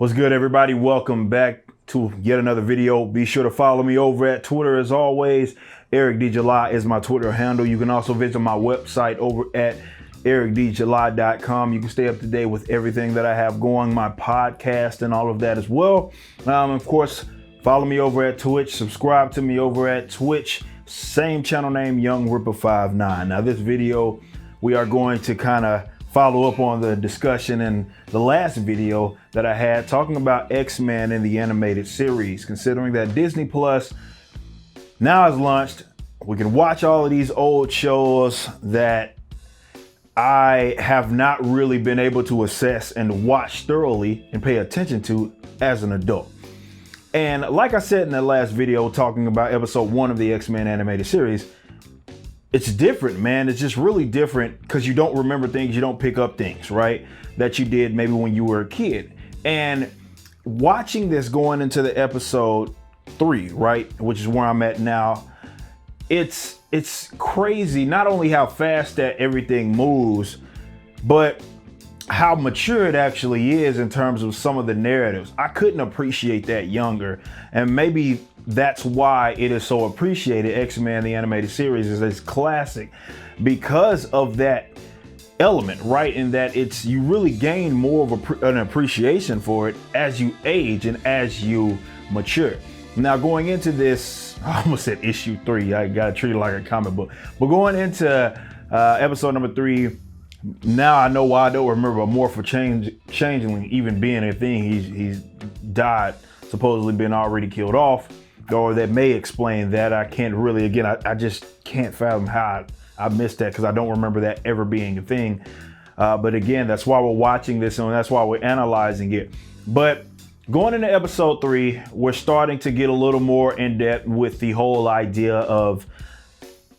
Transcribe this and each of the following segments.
What's good, everybody? Welcome back to yet another video. Be sure to follow me over at Twitter as always. Eric D. July is my Twitter handle. You can also visit my website over at ericdjuly.com. You can stay up to date with everything that I have going, my podcast and all of that as well. Of course, follow me over at Twitch. Subscribe to me over at Twitch. Same channel name, Young Ripper 59. Now, this video, we are going to kind of follow up on the discussion in the last video that I had talking about X-Men in the animated series. Considering that Disney Plus now has launched, we can watch all of these old shows that I have not really been able to assess and watch thoroughly and pay attention to as an adult. And like I said in the last video talking about episode 1 of the X-Men animated series, it's different, man. It's just really different because you don't remember things, you don't pick up things, right? That you did maybe when you were a kid. And watching this going into the episode 3, right? Which is where I'm at now. It's crazy, not only how fast that everything moves, but how mature it actually is in terms of some of the narratives. I couldn't appreciate that younger, and maybe that's why it is so appreciated. X-Men the animated series is this classic because of that element, right? In that you really gain more of an appreciation for it as you age and as you mature. Now, going into this, I almost said issue 3. I gotta treat it like a comic book. But going into episode number 3, now I know why I don't remember a Morpho Changeling even being a thing. He's died, supposedly been already killed off, or that may explain that. I can't really, again, I just can't fathom how I missed that because I don't remember that ever being a thing. But again, that's why we're watching this and that's why we're analyzing it. But going into episode 3, we're starting to get a little more in depth with the whole idea of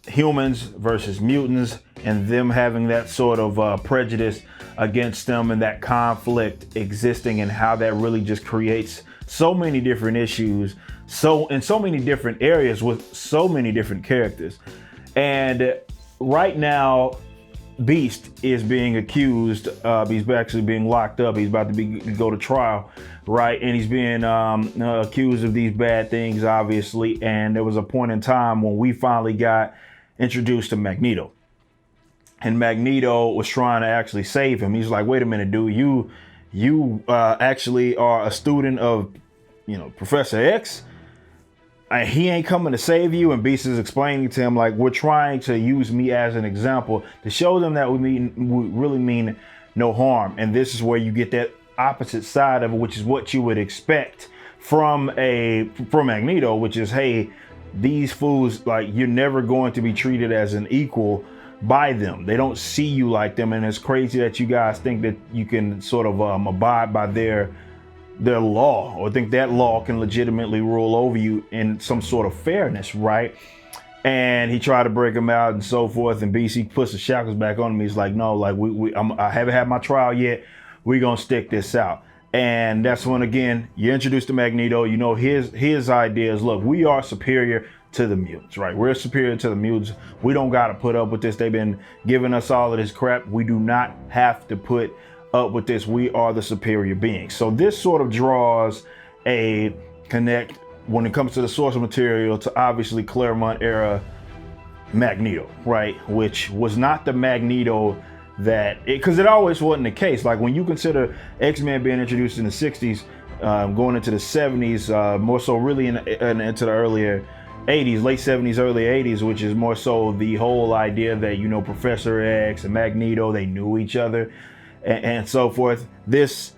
humans versus mutants and them having that sort of prejudice against them and that conflict existing and how that really just creates so many different issues, in so many different areas with so many different characters. And right now, Beast is being accused. He's actually being locked up. He's about to go to trial, right? And he's being accused of these bad things, obviously. And there was a point in time when we finally got introduced to Magneto. And Magneto was trying to actually save him. He's like, wait a minute, dude, you actually are a student of, Professor X. He ain't coming to save you. And Beast is explaining to him, like, we're trying to use me as an example to show them that we really mean no harm. And this is where you get that opposite side of it, which is what you would expect from Magneto, which is, hey, these fools, like, you're never going to be treated as an equal by them. They don't see you like them. And it's crazy that you guys think that you can sort of abide by their law or think that law can legitimately rule over you in some sort of fairness, right? And he tried to break him out and so forth. And BC puts the shackles back on him. He's like, no, like I haven't had my trial yet. We're gonna stick this out. And that's when, again, you're introduced to Magneto. His idea is, look, we are superior to the mutants, right? We're superior to the mutants. We don't got to put up with this. They've been giving us all of this crap. We do not have to put up with this. We are the superior beings. So this sort of draws a connect when it comes to the source material to obviously Claremont era Magneto, right? Which was not the Magneto because it always wasn't the case. Like when you consider X-Men being introduced in the 60s, going into the 70s, more so really into the earlier 80s, late 70s, early 80s, which is more so the whole idea that, Professor X and Magneto, they knew each other and so forth. This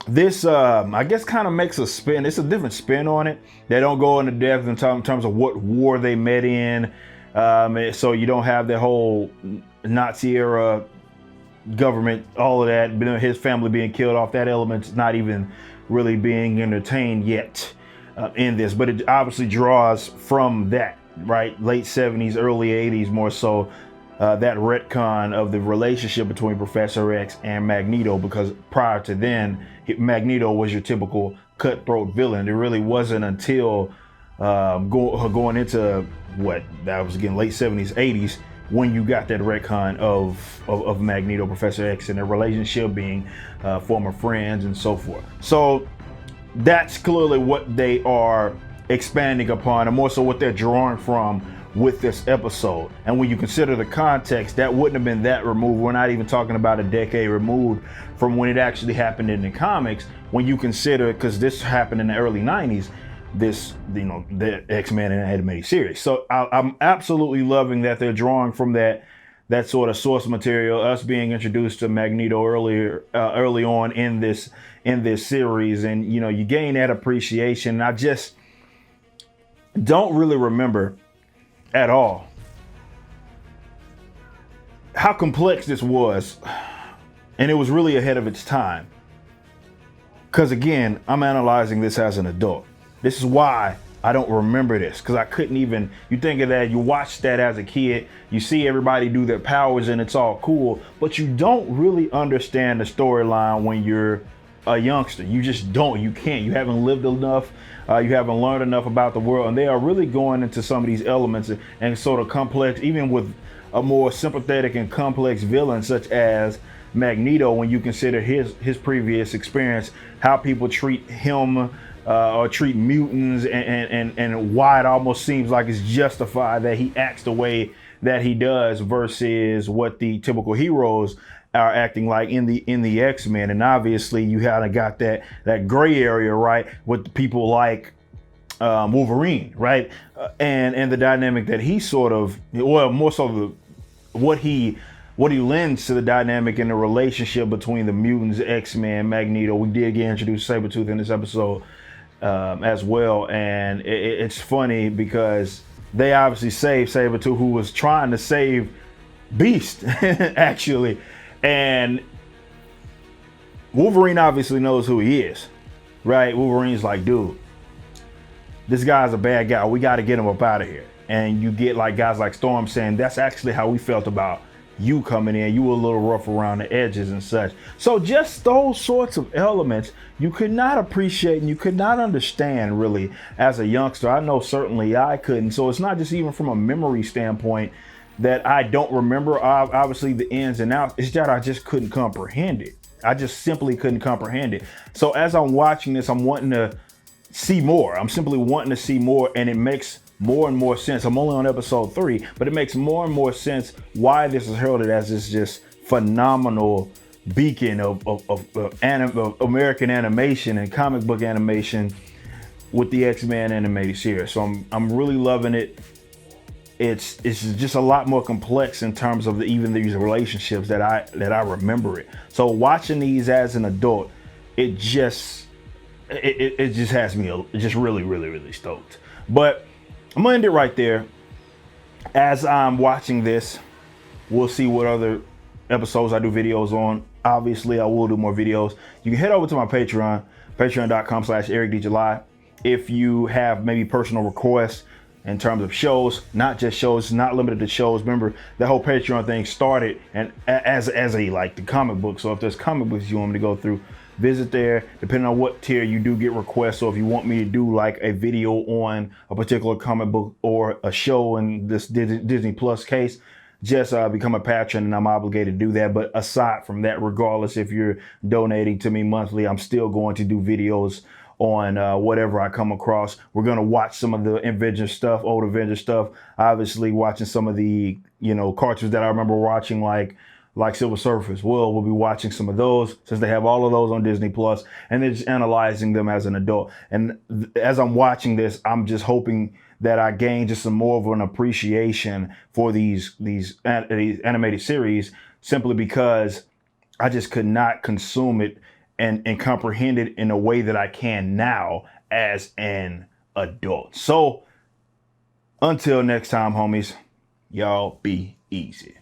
I guess kind of makes a spin. It's a different spin on it. They don't go into depth in terms of what war they met in. So you don't have the whole Nazi era government, all of that, his family being killed off. That element's not even really being entertained yet in this, but it obviously draws from that, right? Late 70s, early 80s, more so that retcon of the relationship between Professor X and Magneto, because prior to then, Magneto was your typical cutthroat villain. It really wasn't until going into that was again late 70s, 80s, when you got that retcon of Magneto, Professor X, and their relationship being former friends and so forth. So that's clearly what they are expanding upon, and more so what they're drawing from with this episode. And when you consider the context, that wouldn't have been that removed. We're not even talking about a decade removed from when it actually happened in the comics. When you consider, because this happened in the early 90s, this, the X-Men animated series. So I'm absolutely loving that they're drawing from that sort of source material, us being introduced to Magneto early on in this series, and you gain that appreciation. And I just don't really remember at all how complex this was, and it was really ahead of its time. Because again, I'm analyzing this as an adult. This is why I don't remember this, because I couldn't even, you think of that, you watch that as a kid, you see everybody do their powers and it's all cool, but you don't really understand the storyline when you're a youngster. You just don't, you can't, you haven't lived enough, you haven't learned enough about the world, and they are really going into some of these elements and sort of complex, even with a more sympathetic and complex villain such as Magneto. When you consider his previous experience, how people treat him or treat mutants, and why it almost seems like it's justified that he acts the way that he does versus what the typical heroes are acting like in the X-Men. And obviously you kind of got that gray area, right, with people like Wolverine, right, and the dynamic that he sort of, well, more so what he lends to the dynamic in the relationship between the mutants, X-Men, Magneto. We did get introduced to Sabretooth in this episode as well, and it's funny because they obviously saved Sabretooth, who was trying to save Beast actually, and Wolverine obviously knows who he is, right? Wolverine's like, dude, this guy's a bad guy, we got to get him up out of here. And you get like guys like Storm saying, that's actually how we felt about you coming in. You were a little rough around the edges and such. So just those sorts of elements you could not appreciate and you could not understand really as a youngster. I know certainly I couldn't. So it's not just even from a memory standpoint that I don't remember obviously the ins and outs. It's that I just couldn't comprehend it. I just simply couldn't comprehend it. So as I'm watching this, I'm wanting to see more. I'm simply wanting to see more, and it makes more and more sense. I'm only on episode 3, but it makes more and more sense why this is heralded as this just phenomenal beacon of American animation and comic book animation with the X-Men animated series. So I'm really loving it. It's just a lot more complex in terms of even these relationships that I remember it. So watching these as an adult, it just has me just really stoked. But I'm gonna end it right there. As I'm watching this, we'll see what other episodes I do videos on. Obviously, I will do more videos. You can head over to my Patreon, patreon.com/EricDJuly. If you have maybe personal requests in terms of shows, not just shows, not limited to shows. Remember, the whole Patreon thing started and as a like the comic book. So if there's comic books you want me to go through, visit there. Depending on what tier, you do get requests. So if you want me to do like a video on a particular comic book or a show in this Disney Plus case, just become a patron and I'm obligated to do that. But aside from that, regardless if you're donating to me monthly, I'm still going to do videos on whatever I come across. We're going to watch some of the Avengers stuff, old Avengers stuff. Obviously watching some of the, cartoons that I remember watching, like Silver Surfer. We'll be watching some of those since they have all of those on Disney Plus, and then just analyzing them as an adult. And as I'm watching this, I'm just hoping that I gain just some more of an appreciation for these animated series, simply because I just could not consume it and comprehend it in a way that I can now as an adult. So until next time, homies, y'all be easy.